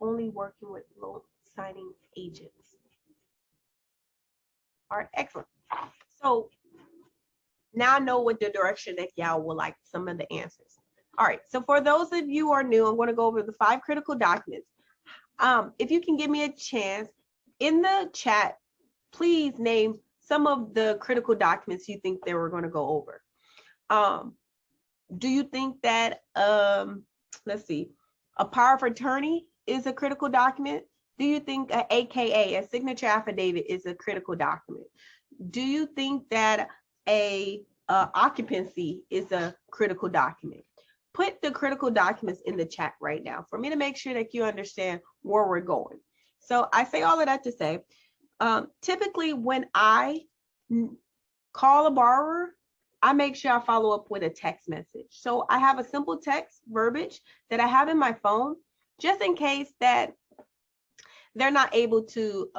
only working with loan signing agents. All right, excellent. So now I know what the direction that y'all will like some of the answers. All right, so for those of you who are new, I'm going to go over the 5 critical documents. If you can give me a chance in the chat, please name some of the critical documents you think they were going to go over. Do you think that, let's see, a power of attorney is a critical document? Do you think a AKA, a signature affidavit, is a critical document? Do you think that a occupancy is a critical document? Put the critical documents in the chat right now for me to make sure that you understand where we're going. So I say all of that to say, typically when I call a borrower, I make sure I follow up with a text message. So I have a simple text verbiage that I have in my phone, just in case that they're not able to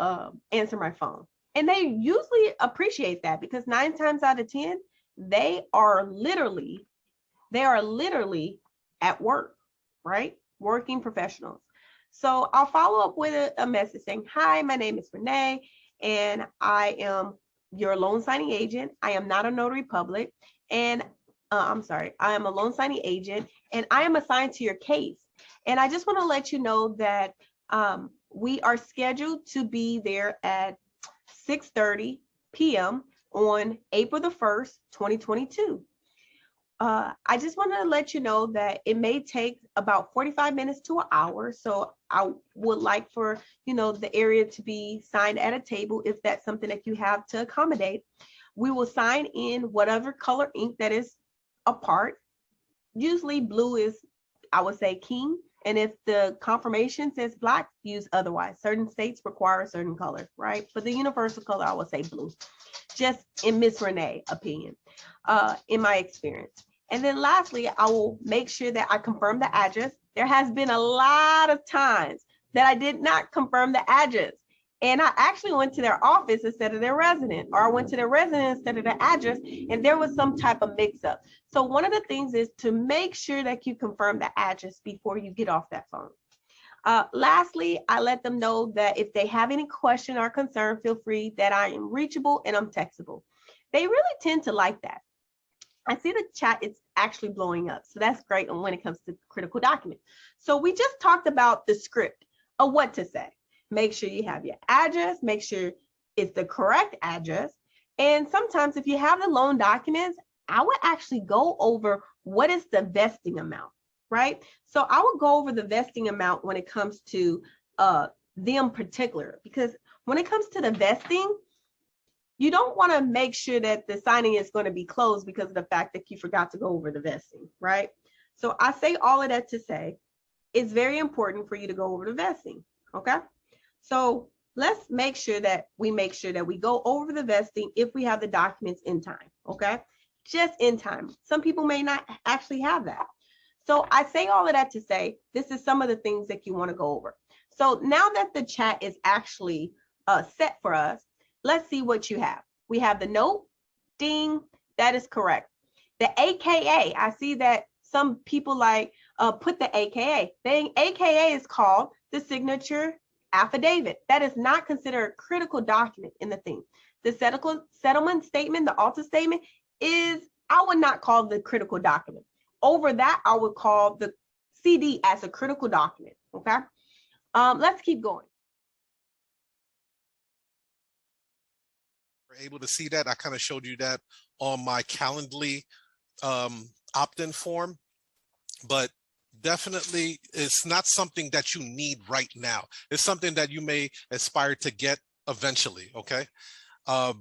answer my phone. And they usually appreciate that, because 9 times out of 10, they are literally at work, right? Working professionals. So I'll follow up with a message saying, hi, my name is Renee, and I am your loan signing agent. I am not a notary public, and I am a loan signing agent, and I am assigned to your case. And I just want to let you know that we are scheduled to be there at 6:30 p.m. on April the 1st, 2022. I just want to let you know that it may take about 45 minutes to an hour. So I would like for, the area to be signed at a table if that's something that you have to accommodate. We will sign in whatever color ink that is a part. Usually blue is, I would say, king. And if the confirmation says black, use otherwise. Certain states require a certain color, right? But the universal color, I would say blue, just in Miss Renee opinion, in my experience. And then lastly, I will make sure that I confirm the address. There has been a lot of times that I did not confirm the address. And I actually went to their office instead of their resident, or I went to their resident instead of the address, and there was some type of mix up. So one of the things is to make sure that you confirm the address before you get off that phone. Lastly, I let them know that if they have any question or concern, feel free, that I am reachable and I'm textable. They really tend to like that. I see the chat is actually blowing up. So that's great when it comes to critical documents. So we just talked about the script of what to say. Make sure you have your address, make sure it's the correct address. And sometimes if you have the loan documents, I would actually go over what is the vesting amount, right? So I would go over the vesting amount when it comes to them particular, because when it comes to the vesting, you don't want to make sure that the signing is going to be closed because of the fact that you forgot to go over the vesting, right? So I say all of that to say it's very important for you to go over the vesting, okay? So let's make sure that we go over the vesting if we have the documents in time, okay? Just in time. Some people may not actually have that. So I say all of that to say this is some of the things that you want to go over. So now that the chat is actually set for us, let's see what you have. We have the note, ding, that is correct. The AKA, I see that some people put the AKA. The AKA is called the signature affidavit. That is not considered a critical document in the thing. The settlement statement, the alter statement is, I would not call the critical document. Over that, I would call the CD as a critical document, okay? Let's keep going. We're able to see that. I kind of showed you that on my Calendly opt-in form, but definitely it's not something that you need right now. It's something that you may aspire to get eventually, okay?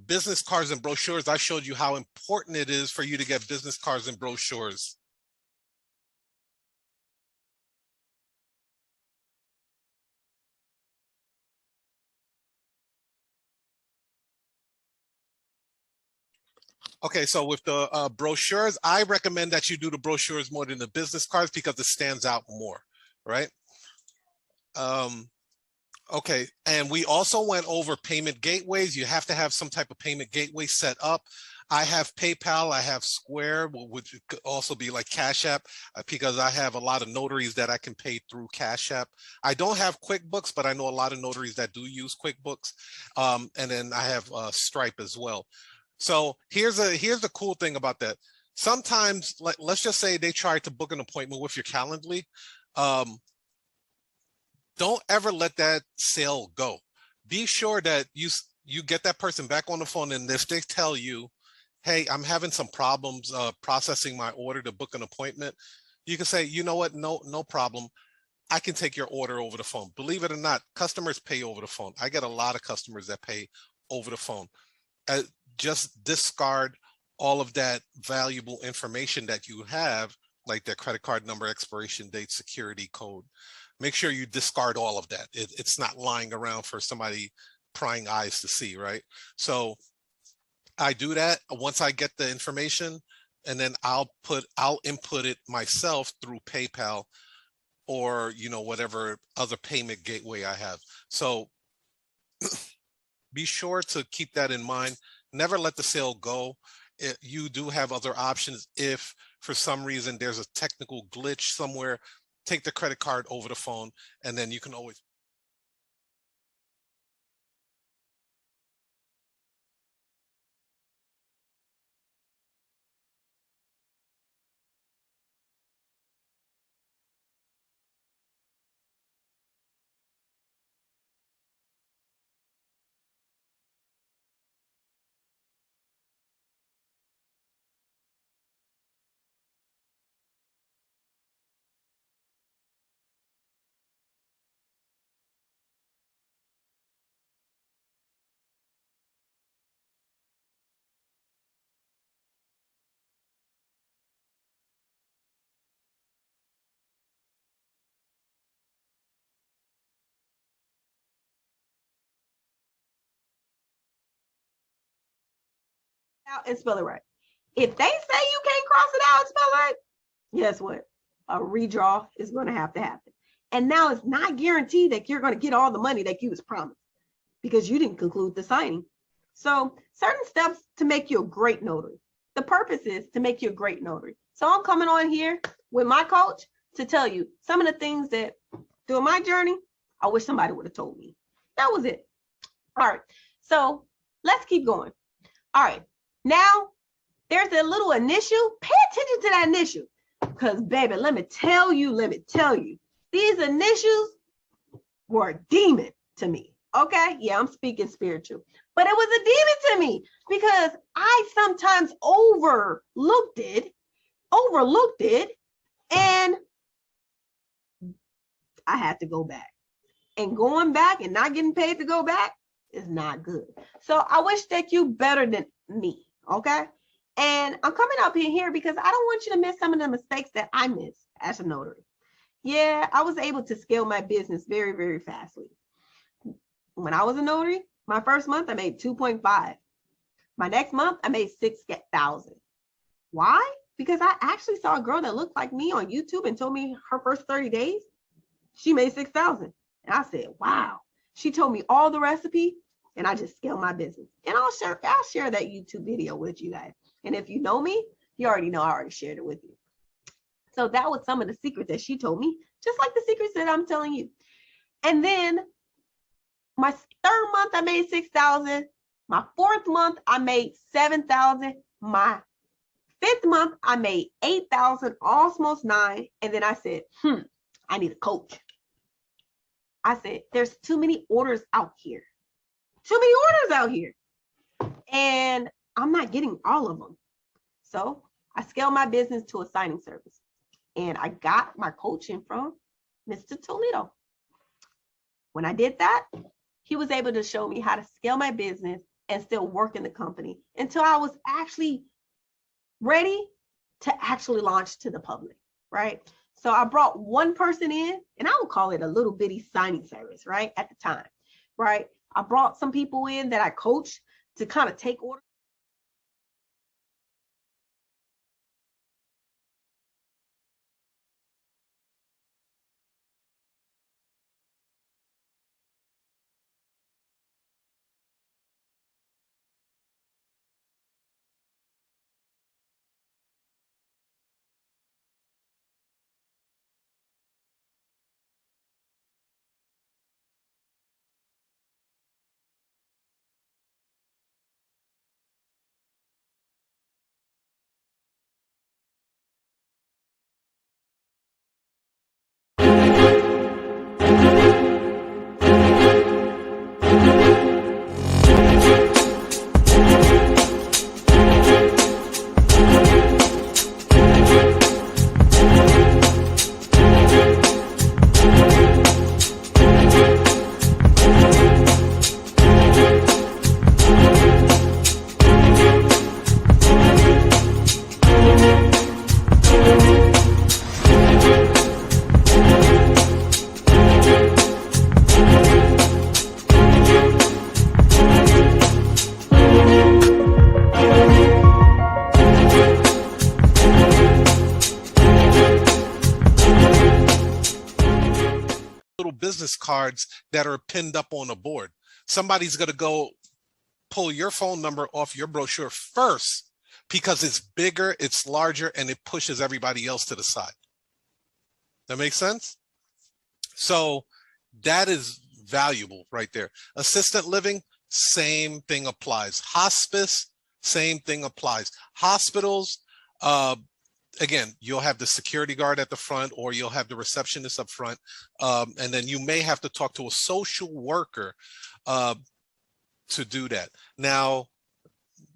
Business cards and brochures, I showed you how important it is for you to get business cards and brochures. Okay, so with the brochures, I recommend that you do the brochures more than the business cards because it stands out more, right? Okay, and we also went over payment gateways. You have to have some type of payment gateway set up. I have PayPal, I have Square, which could also be like Cash App, because I have a lot of notaries that I can pay through Cash App. I don't have QuickBooks, but I know a lot of notaries that do use QuickBooks. And then I have Stripe as well. So here's the cool thing about that. Sometimes, let's just say they try to book an appointment with your Calendly. Don't ever let that sale go. Be sure that you get that person back on the phone, and if they tell you, hey, I'm having some problems processing my order to book an appointment, you can say, you know what, no problem. I can take your order over the phone. Believe it or not, customers pay over the phone. I get a lot of customers that pay over the phone. Just discard all of that valuable information that you have, like their credit card number, expiration date, security code. Make sure you discard all of that. It's not lying around for somebody prying eyes to see, right? So I do that once I get the information, and then I'll input it myself through PayPal or, you know, whatever other payment gateway I have. So be sure to keep that in mind. Never let the sale go. You do have other options. If for some reason there's a technical glitch somewhere, take the credit card over the phone, and then you can always. Out and spell it right. If they say you can't cross it out and spell it right, guess what? A redraw is going to happen. And now it's not guaranteed that you're going to get all the money that you was promised because you didn't conclude the signing. So certain steps to make you a great notary. The purpose is to make you a great notary. So I'm coming on here with my coach to tell you some of the things that during my journey, I wish somebody would have told me. That was it. All right. So let's keep going. All right. Now there's a little initial. Pay attention to that initial. Because, baby, let me tell you, these initials were a demon to me. Okay? Yeah, I'm speaking spiritual. But it was a demon to me because I sometimes overlooked it, and I had to go back. And going back and not getting paid to go back is not good. So I wish that you better than me. Okay? And I'm coming up in here because I don't want you to miss some of the mistakes that I missed as a notary. Yeah, I was able to scale my business very, very fastly. When I was a notary, my first month, I made 2.5. My next month, I made 6,000. Why? Because I actually saw a girl that looked like me on YouTube and told me her first 30 days, she made 6,000. And I said, wow. She told me all the recipe, and I just scaled my business. And I'll share that YouTube video with you guys. And if you know me, you already know I already shared it with you. So that was some of the secrets that she told me, just like the secrets that I'm telling you. And then my third month, I made 6,000. My fourth month, I made 7,000. My fifth month, I made 8,000, almost 9. And then I said, I need a coach. I said, there's too many orders out here. And I'm not getting all of them. So I scaled my business to a signing service. And I got my coaching from Mr. Toledo. When I did that, he was able to show me how to scale my business and still work in the company until I was actually ready to actually launch to the public, right? So I brought one person in, and I would call it a little bitty signing service, right? At the time, right? I brought some people in that I coached to kind of take orders. business cards that are pinned up on a board. Somebody's going to go pull your phone number off your brochure first because it's bigger, it's larger, and it pushes everybody else to the side. That makes sense? So that is valuable right there. Assistant living, same thing applies. Hospice, same thing applies. Hospitals, again, you'll have the security guard at the front, or you'll have the receptionist up front, and then you may have to talk to a social worker to do that. Now,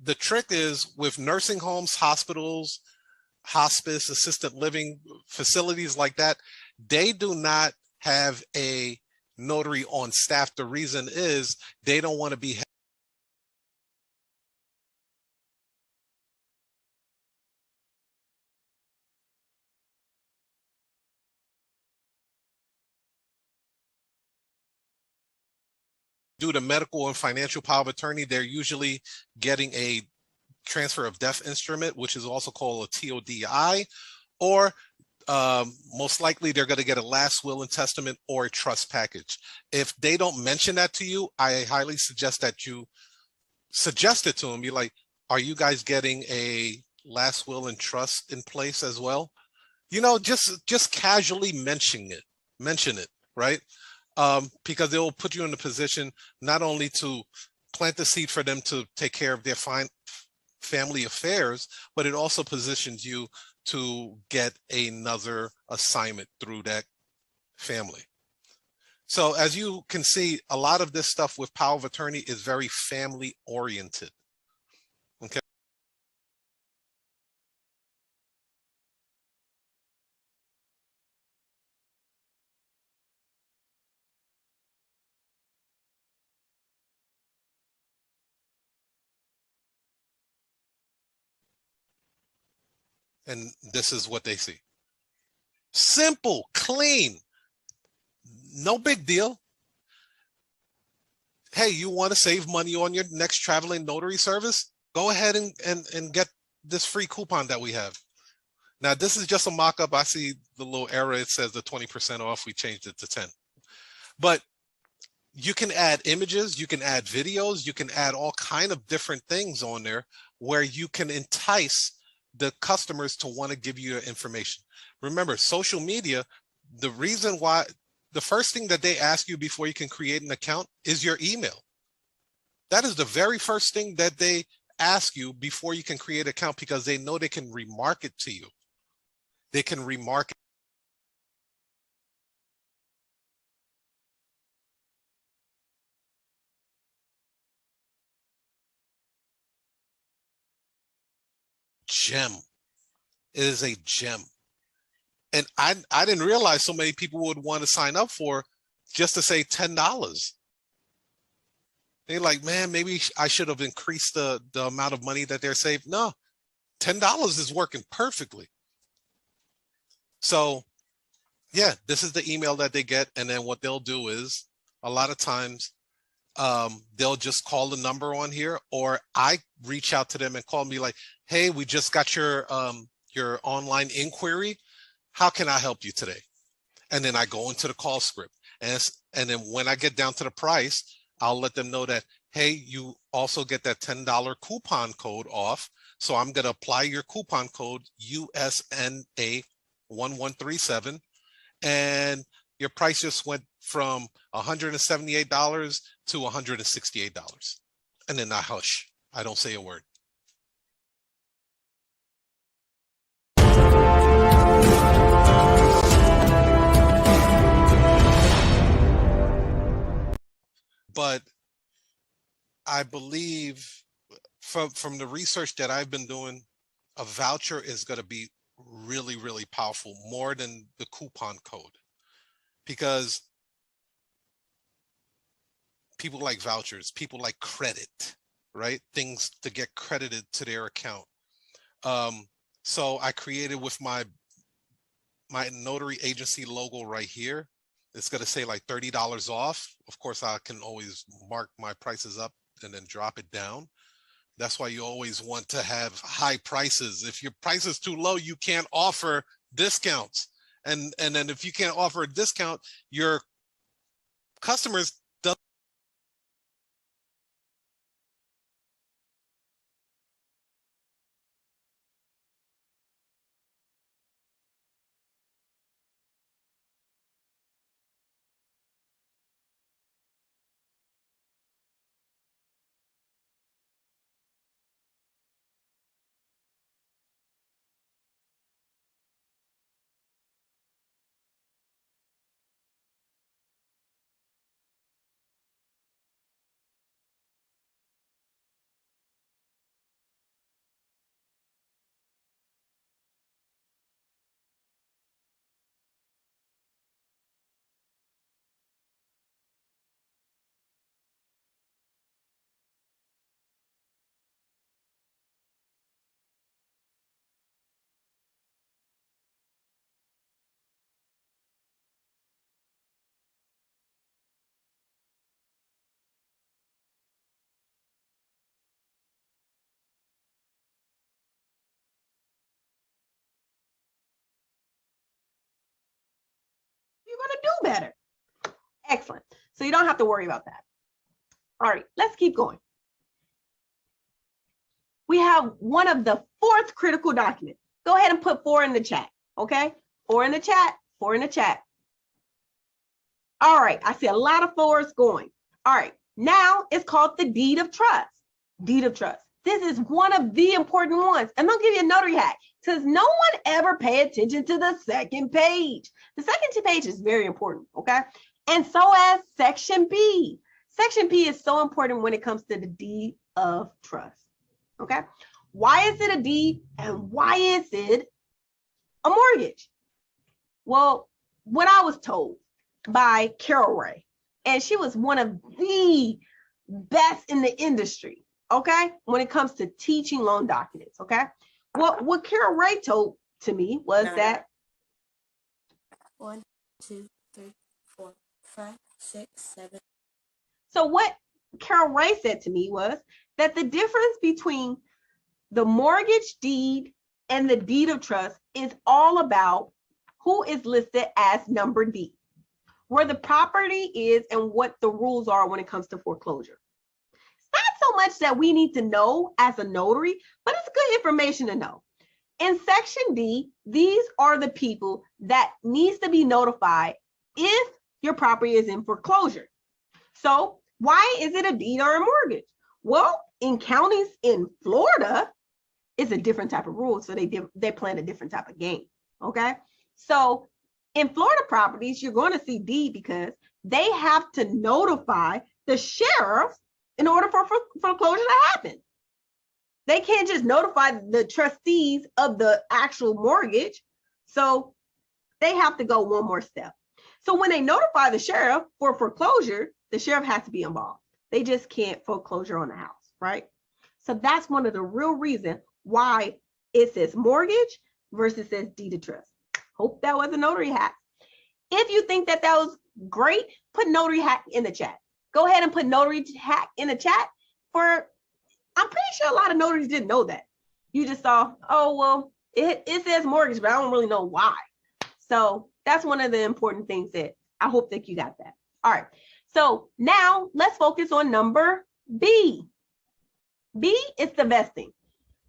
the trick is with nursing homes, hospitals, hospice, assisted living facilities like that, they do not have a notary on staff. The reason is they don't want to be due to medical and financial power of attorney. They're usually getting a transfer of death instrument, which is also called a TODI, or most likely they're going to get a last will and testament or a trust package. If they don't mention that to you, I highly suggest that you suggest it to them. Be like, are you guys getting a last will and trust in place as well? You know, just casually mention it, right? Because it will put you in a position not only to plant the seed for them to take care of their family affairs, but it also positions you to get another assignment through that family. So as you can see, a lot of this stuff with power of attorney is very family oriented. Okay. And this is what they see. Simple, clean, no big deal. Hey, you want to save money on your next traveling notary service? Go ahead and get this free coupon that we have. Now, this is just a mock-up. I see the little error. It says the 20% off. We changed it to 10. But you can add images, you can add videos, you can add all kind of different things on there where you can entice the customers to want to give you your information. Remember, social media, the reason why, the first thing that they ask you before you can create an account is your email. That is the very first thing that they ask you before you can create an account, because they know they can remarket to you. They can remarket. Gem. It is a gem. And I didn't realize so many people would want to sign up for just to say $10. They're like, man, maybe I should have increased the amount of money that they're saving. No, $10 is working perfectly. So yeah, this is the email that they get. And then what they'll do is a lot of times they'll just call the number on here, or I reach out to them and call me like, hey, we just got your online inquiry. How can I help you today? And then I go into the call script. And then when I get down to the price, I'll let them know that, hey, you also get that $10 coupon code off. So I'm going to apply your coupon code USNA1137. And your price just went from $178 to $168. And then I hush. I don't say a word. But I believe from the research that I've been doing, a voucher is going to be really, really powerful, more than the coupon code, because people like vouchers, people like credit, right? Things to get credited to their account. So I created with my notary agency logo right here. It's going to say like $30 off. Of course, I can always mark my prices up and then drop it down. That's why you always want to have high prices. If your price is too low, you can't offer discounts. And then if you can't offer a discount, your customers you're going to do better. Excellent. So you don't have to worry about that. All right, let's keep going. We have one of the fourth critical documents. Go ahead and put 4 in the chat, okay? 4 in the chat, 4 in the chat. All right, I see a lot of 4s going. All right, now it's called the deed of trust. Deed of trust. This is one of the important ones. And I'll give you a notary hack. Says no one ever pay attention to the second page. The second page is very important, okay? And so as section B. Section B is so important when it comes to the deed of trust, okay? Why is it a deed and why is it a mortgage? Well, what I was told by Carol Ray, and she was one of the best in the industry, okay, when it comes to teaching loan documents, okay? What Carol Ray told to me was that 1, 2, 3, 4, 5, 6, 7. So what Carol Ray said to me was that the difference between the mortgage deed and the deed of trust is all about who is listed as number D, where the property is and what the rules are when it comes to foreclosure. It's not so much that we need to know as a notary, but it's good information to know. In section D, these are the people that needs to be notified if your property is in foreclosure. So why is it a deed or a mortgage? Well, in counties in Florida, it's a different type of rule. So they plan a different type of game, okay? So in Florida properties, you're going to see deed because they have to notify the sheriff in order for foreclosure to happen. They can't just notify the trustees of the actual mortgage. So they have to go one more step. So when they notify the sheriff for foreclosure, the sheriff has to be involved. They just can't foreclosure on the house, right? So that's one of the real reasons why it says mortgage versus says deed of trust. Hope that was a notary hack. If you think that that was great, put notary hack in the chat. Go ahead and put notary hack in the chat. I'm pretty sure a lot of notaries didn't know that. You just saw, oh, well, it says mortgage, but I don't really know why. So that's one of the important things that I hope that you got that. All right. So now let's focus on number B. B is the vesting.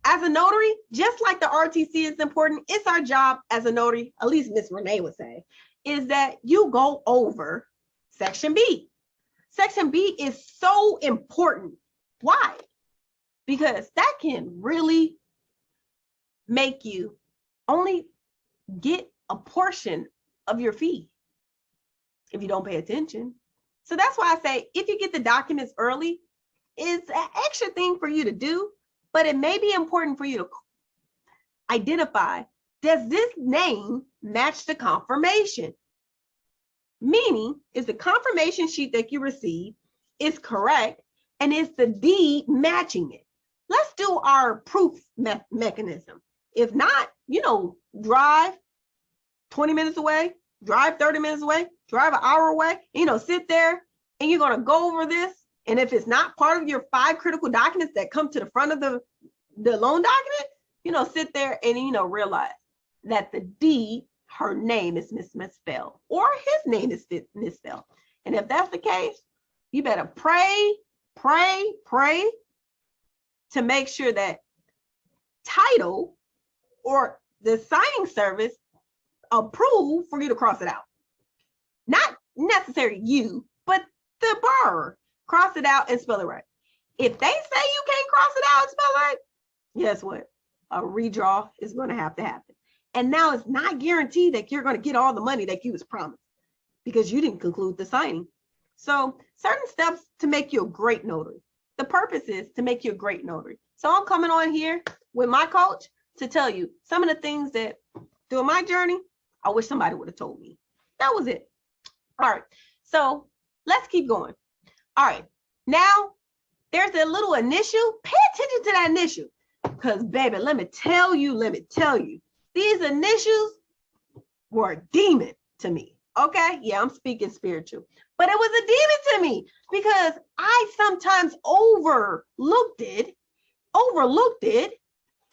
As a notary, just like the RTC is important, it's our job as a notary, at least Miss Renee would say, is that you go over section B. Section B is so important. Why? Because that can really make you only get a portion of your fee if you don't pay attention. So that's why I say, if you get the documents early, it's an extra thing for you to do, but it may be important for you to identify, does this name match the confirmation? Meaning, is the confirmation sheet that you receive is correct, and is the deed matching it? Let's do our proof mechanism. If not, drive 20 minutes away, drive 30 minutes away, drive an hour away, sit there and you're going to go over this. And if it's not part of your 5 critical documents that come to the front of the loan document, sit there and, realize that the deed, her name is misspelled or his name is misspelled. And if that's the case, you better pray, pray, pray to make sure that title or the signing service approve for you to cross it out. Not necessarily you, but the borrower. Cross it out and spell it right. If they say you can't cross it out and spell it right, guess what? A redraw is going to happen. And now it's not guaranteed that you're going to get all the money that you was promised because you didn't conclude the signing. So certain steps to make you a great notary. The purpose is to make you a great notary. So I'm coming on here with my coach to tell you some of the things that during my journey, I wish somebody would have told me. That was it. All right. So let's keep going. All right. Now there's a little initial. Pay attention to that initial. Because, baby, let me tell you, these initials were a demon to me. Okay? Yeah, I'm speaking spiritual. But it was a demon to me because I sometimes overlooked it,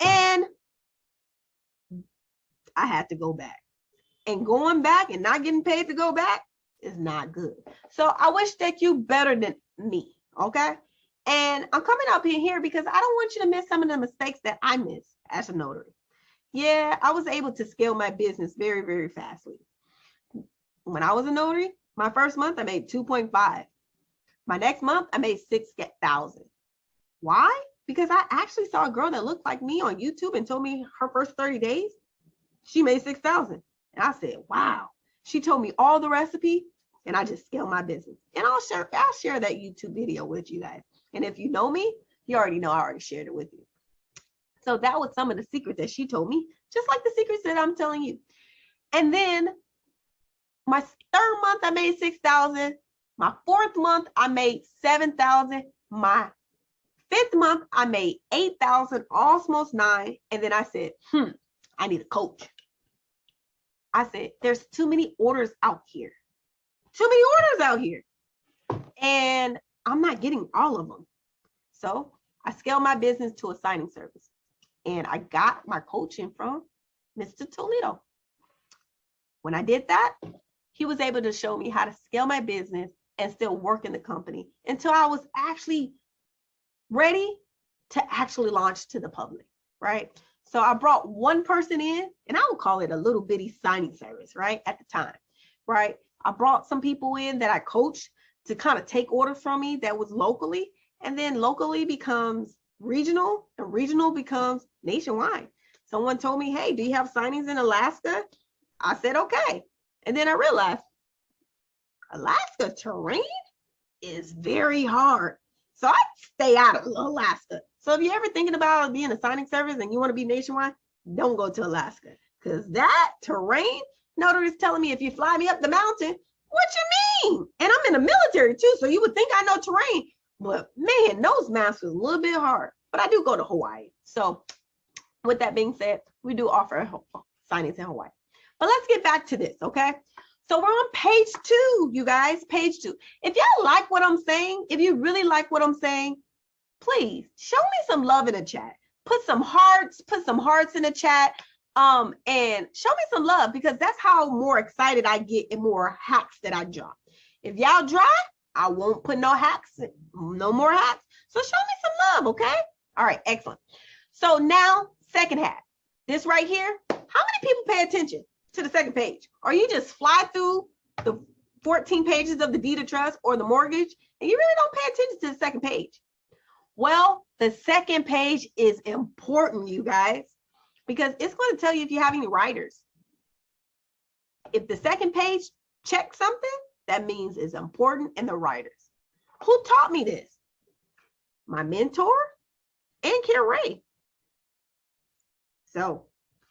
and I had to go back. And going back and not getting paid to go back is not good. So I wish that you better than me. Okay? And I'm coming up in here because I don't want you to miss some of the mistakes that I missed as a notary. Yeah, I was able to scale my business very, very fastly. When I was a notary, my first month, I made 2.5. My next month, I made 6,000. Why? Because I actually saw a girl that looked like me on YouTube and told me her first 30 days, she made 6,000. And I said, wow. She told me all the recipe and I just scaled my business. And I'll share that YouTube video with you guys. And if you know me, you already know I already shared it with you. So that was some of the secrets that she told me, just like the secrets that I'm telling you. And then my third month, I made 6,000. My fourth month, I made 7,000. My fifth month, I made 8,000, almost 9. And then I said, I need a coach. I said, there's too many orders out here. And I'm not getting all of them. So I scaled my business to a signing service. And I got my coaching from Mr. Toledo. When I did that, he was able to show me how to scale my business and still work in the company until I was actually ready to actually launch to the public, right? So I brought one person in, and I would call it a little bitty signing service, right? At the time, right? I brought some people in that I coached to kind of take orders from me that was locally, and then locally becomes regional, and regional becomes nationwide. Someone told me, hey, do you have signings in Alaska? I said, okay. And then I realized Alaska terrain is very hard. So I stay out of Alaska. So if you're ever thinking about being a signing service and you want to be nationwide, don't go to Alaska. Because that terrain, notary is telling me if you fly me up the mountain, what you mean? And I'm in the military too, so you would think I know terrain. But man, those maps was a little bit hard. But I do go to Hawaii. So with that being said, we do offer signings in Hawaii. But let's get back to this, okay? So we're on page 2, you guys, page 2. If y'all like what I'm saying, if you really like what I'm saying, please show me some love in the chat. Put some hearts in the chat, and show me some love, because that's how more excited I get and more hacks that I drop. If y'all dry, I won't put no hacks, no more hacks. So show me some love, okay? All right, excellent. So now, second hack. This right here, how many people pay attention to the second page? Or you just fly through the 14 pages of the deed of trust or the mortgage, and you really don't pay attention to the second page? Well, the second page is important, you guys, because it's going to tell you if you have any writers. If the second page checks something, that means it's important in the writers. Who taught me this? My mentor and Kara Ray. So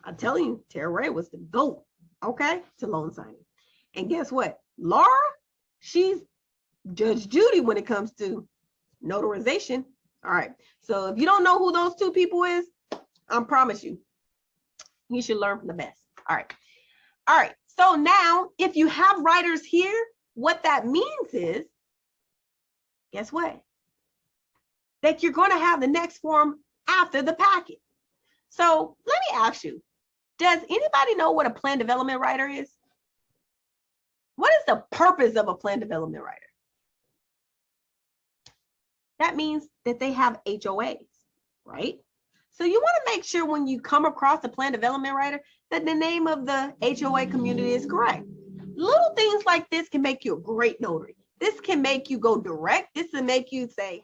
I'm telling you, Tara Ray was the GOAT, okay, to loan signing. And guess what? Laura, she's Judge Judy when it comes to notarization. All right. So if you don't know who those two people is, I promise you, you should learn from the best. All right. All right. So now, if you have writers here, what that means is, guess what? That you're going to have the next form after the packet. So let me ask you, does anybody know what a plan development writer is? What is the purpose of a plan development writer? that means that they have HOAs, right? So you want to make sure when you come across a plan development writer that the name of the HOA community is correct. Little things like this can make you a great notary. This can make you go direct. This will make you say,